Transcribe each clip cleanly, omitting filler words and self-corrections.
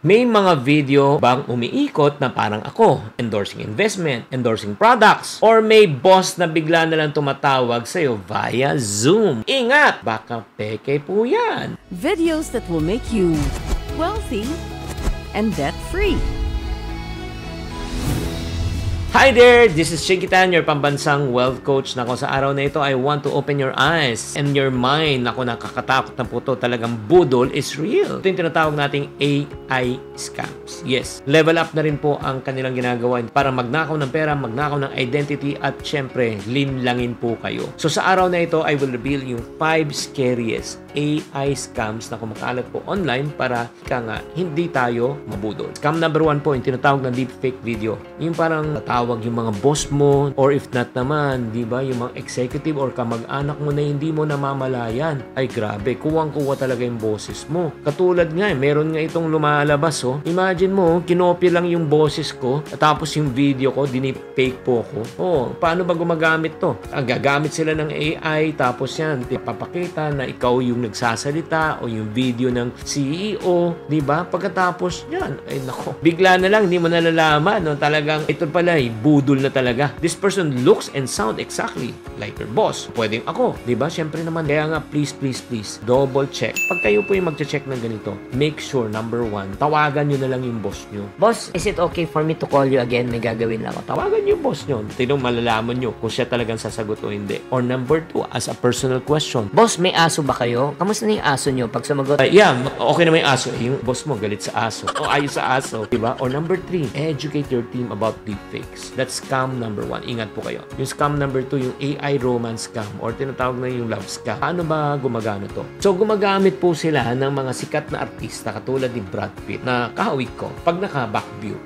May mga video bang umiikot na parang ako, endorsing investment, endorsing products, or may boss na bigla na lang tumatawag sa'yo via Zoom? Ingat! Baka peke po yan. Videos that will make you wealthy and debt-free. Hi there! This is Chinkitan, your pambansang wealth coach. Nako, sa araw na ito, I want to open your eyes and your mind. Nako, nakakatakot na po ito. Talagang budol is real. Ito yung tinatawag nating AI scams. Yes, level up na rin po ang kanilang ginagawa para magnakaw ng pera, magnakaw ng identity, at syempre, linlangin po kayo. So sa araw na ito, I will reveal yung 5 scariest AI scams na kumakalat po online para hindi tayo mabudol. Scam number 1 po, yung tinatawag na deepfake video. Yung parang tatawag yung mga boss mo, or if not naman, di ba, yung mga executive or kamag-anak mo na hindi mo namamalayan. Ay grabe, kuwang-kuwa talaga yung boses mo. Katulad nga, meron nga itong lumalabas, oh. Imagine mo, kinopya lang yung boses ko, at tapos yung video ko, dinipake po ko. Oh, paano ba gumagamit to? Gagamit sila ng AI, tapos yan, papakita na ikaw yung nagsasalita o yung video ng CEO, di ba? Pagkatapos yan, ay nako, bigla na lang, hindi mo nalalaman, no? Talagang ito pala, budol na talaga. This person looks and sound exactly like your boss. Pwedeng ako, di ba? Siyempre naman, kaya nga, please, double check. Pag kayo po yung magche-check ng ganito, make sure, number 1, tawagan nyo na lang yung boss nyo. Boss, is it okay for me to call you again? May gagawin lang ako. Tawagan nyo yung boss nyo. Tinong malalaman nyo kung siya talagang sasagot o hindi. Or number 2, as a personal question. Boss, may aso ba kayo? Kamusta na yung aso nyo pag sumagot? Yeah, okay na may aso. Yung boss mo galit sa aso. O ayos sa aso. Diba? Or number 3, educate your team about deepfakes. That's scam number 1. Ingat po kayo. Yung scam number 2, yung AI romance scam or tinatawag na yung love scam. Paano ba gumagana to? So, gumagamit po sila ng mga sikat na artista katulad ni Brad Pitt na kahawig ko pag naka-back view.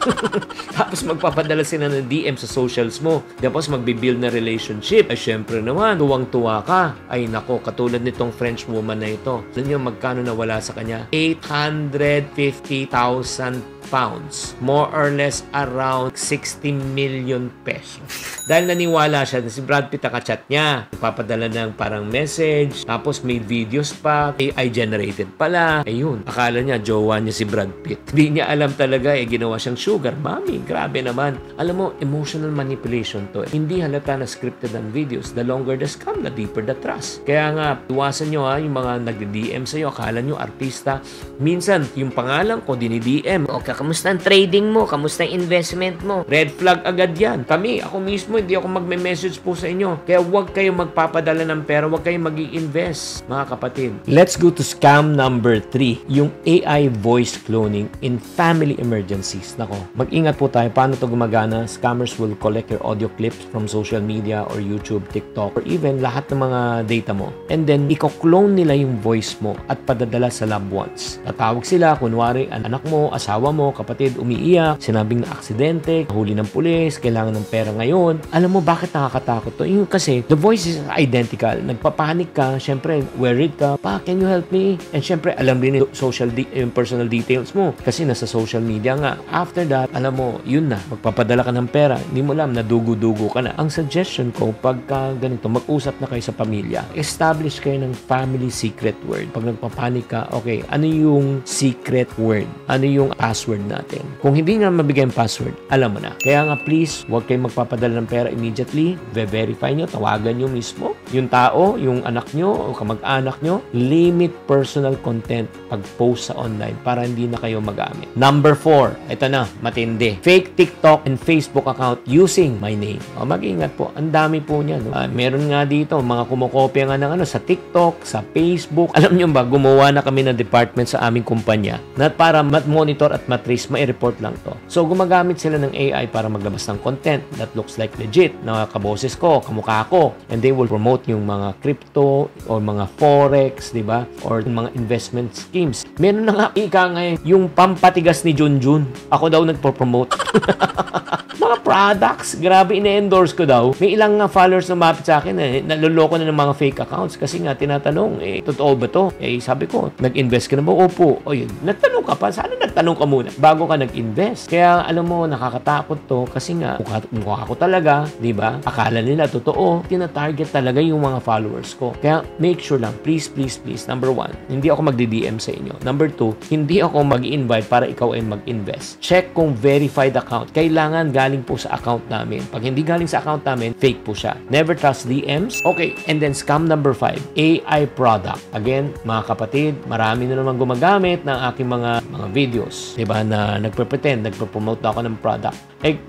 Tapos magpapadala sila ng DM sa socials mo. Tapos magbibuild na relationship. Ay, syempre naman, tuwang-tuwa ka. Ay, nako, katulad nitong French woman na ito. Alam niyo magkano nawala sa kanya? 850,000 pounds. More or less around 60 million pesos. Dahil naniwala siya na si Brad Pitt nakachat niya. Ipapadala ng parang message. Tapos may videos pa. AI generated pala. Ayun. Akala niya jowa niya si Brad Pitt. Hindi niya alam talaga ginawa siyang sugar mommy. Grabe naman. Alam mo, emotional manipulation to. Hindi halata na scripted ang videos. The longer the scam, the deeper the trust. Kaya nga, iwasan nyo yung mga nagdi-DM sa'yo. Akala nyo artista. Minsan, yung pangalan ko, dinidm. Okay, kamusta ang trading mo? Kamusta ang investment mo? Red flag agad yan. Ako mismo, hindi ako magme-message po sa inyo. Kaya huwag kayong magpapadala ng pera, huwag kayong mag-i-invest, mga kapatid. Let's go to scam number 3, yung AI voice cloning in family emergencies. Nako, mag-ingat po tayo. Paano to gumagana? Scammers will collect your audio clips from social media or YouTube, TikTok, or even lahat ng mga data mo. And then, i-clone nila yung voice mo at padadala sa loved ones. Tatawag sila, kunwari, anak mo, asawa mo, kapatid, umiiyak, sinabing na aksidente, huli ng pulis, kailangan ng pera ngayon. Alam mo bakit nakakatakot to? Yung kasi, the voice is identical. Nagpapanik ka, syempre, worried ka, pa, can you help me? And syempre, alam rin yung personal details mo. Kasi nasa social media nga. After that, alam mo, yun na. Magpapadala ka ng pera. Hindi mo alam, nadugo-dugo ka na. Ang suggestion ko, pagka ganito, mag-usap na kayo sa pamilya. Establish kayo ng family secret word. Pag nagpapanik ka, okay, ano yung secret word? Ano yung password natin? Kung hindi nga mabigay ang password, alam mo na. Kaya nga, please, huwag kayong magpapadala ng pera immediately. Verify nyo, tawagan nyo mismo. Yung tao, yung anak nyo, o kamag-anak nyo, limit personal content pag-post sa online para hindi na kayo magamit. Number 4, ito na, matindi. Fake TikTok and Facebook account using my name. Mag-ingat po. Ang dami po niyan. Meron nga dito, mga kumokopya nga ng sa TikTok, sa Facebook. Alam nyo ba, gumawa na kami ng department sa aming kumpanya na para mat-monitor at matrace, mai-report lang to. So, gumagamit sila ng AI para maglabas ng content that looks like legit, na kaboses ko, kamukha ko, and they will promote yung mga crypto or mga forex, di ba? Or mga investment schemes. Meron na nga, ika ngayon, yung pampatigas ni Junjun. Ako daw nagpo-promote. mga products, grabe ine-endorse ko daw. May ilang followers na lumapit sa akin naloloko na ng mga fake accounts kasi nga tinatanong, totoo ba to? Sabi ko, nag-invest ka na ba? Opo. O yun, nagtanong ka pa. Sana nagtanong ka muna bago ka nag-invest. Kaya alam mo, nakakatakot to kasi nga, mukha ko talaga, di ba? Akala nila totoo. Tina-target talaga yung mga followers ko. Kaya make sure lang, please, number 1, hindi ako magdi-DM sa inyo. Number 2, hindi ako mag-invite para ikaw ay mag-invest. Check kung verified account. Kailangan galing po sa account namin. Pag hindi galing sa account namin, fake po siya. Never trust DMs. Okay, and then scam number 5, AI product. Again, mga kapatid, marami na naman gumagamit ng aking mga videos, 'di ba, na nagpe-pretend, nagpo-promote ako ng product.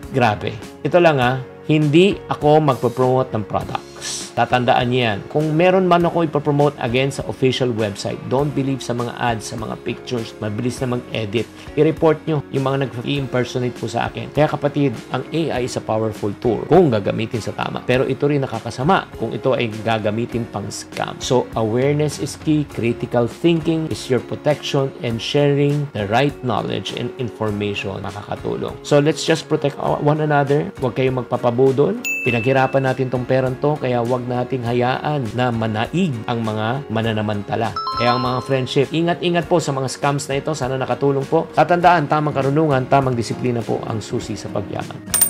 Grabe. Ito lang hindi ako magpo-promote ng products. Tatandaan niyo yan. Kung meron man ako ipopromote again sa official website, don't believe sa mga ads, sa mga pictures. Mabilis na mag-edit. I-report nyo yung mga nag-impersonate po sa akin. Kaya kapatid, ang AI is a powerful tool kung gagamitin sa tama. Pero ito rin nakakasama kung ito ay gagamitin pang scam. So, awareness is key. Critical thinking is your protection, and sharing the right knowledge and information makakatulong. So, let's just protect one another. Huwag kayong magpapabudol. Pinaghirapan natin tong perang to, kaya huwag nating hayaan na manaig ang mga mananamantala. Kaya ang mga friendship, ingat-ingat po sa mga scams na ito. Sana nakatulong po. Tatandaan, tamang karunungan, tamang disiplina po ang susi sa pagyaman.